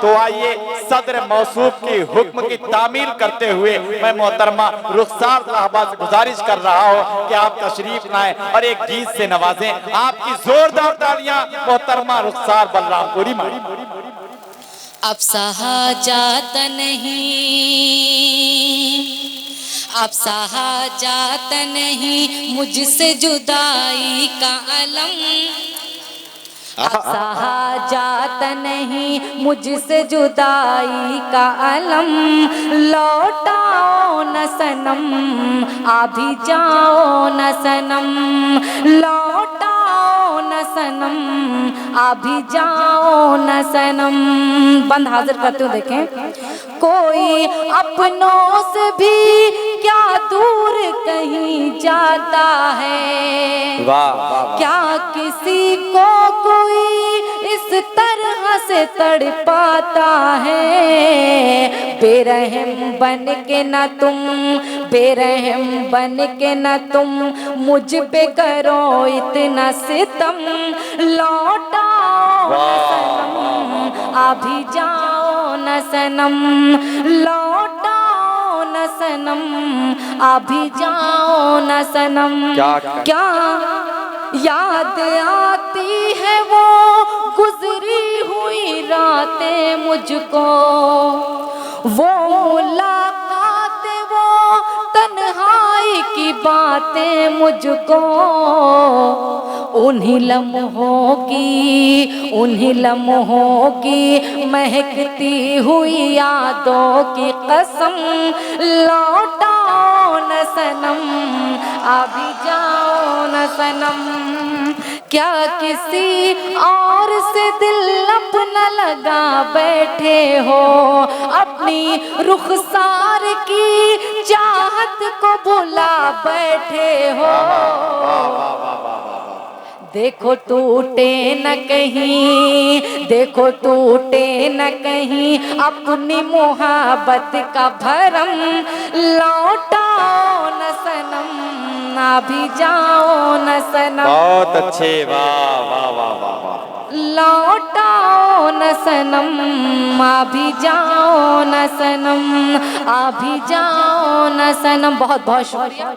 तो आइए सदर मौसूफ की हुक्म की तामील करते हुए मैं मोहतरमा रुखसार साहबा से गुजारिश कर रहा हूँ कि आप तशरीफ लाएं और एक गीत से नवाजें। आपकी जोरदार तालियां मोहतरमा रुखसार बलरामपुरी माँ। अब सहा जाता नहीं, अब सहा जाता नहीं मुझसे जुदाई का अलम। अब सहा जाता नहीं मुझसे जुदाई का अलम। लौटाओ न सनम, अभी जाओ न सनम। लौटाओ न सनम, अभी जाओ न सनम। बंद हाजिर करते हो देखें। कोई अपनों से भी क्या दूर कहीं जाता है। वाह वाह। क्या किसी को कोई इस तरह से तड़पाता है। बेरहम बन के न तुम, बेरहम बन के न तुम मुझ पे करो इतना सितम। लौटाओ न सनम, अभी जाओ न सनम। लौटाओ न सनम, अभी जाओ न सनम। क्या याद आती है वो गुजरी हुई रातें मुझको। वो मुलाकातें, वो तन्हाई की बातें मुझको। उन्हीं लम्हों की, उन्हीं लम्हों की महकती हुई यादों की कसम। लौटाओ न सनम, अभी जाओ न सनम। क्या किसी और से दिल अपना लगा बैठे हो। अपनी रुखसार की चाहत को भुला बैठे हो। देखो टूटे न कहीं, देखो टूटे न कहीं अपनी मोहब्बत का भरम। लौटाओ न सनम, अभी जाओ न सनम। बहुत अच्छे, वाह वाह वाह वाह वाह। लौटाओ न सनम, अभी जाओ न सनम। अभी जाओ न सनम। बहुत बहुत शुक्रिया।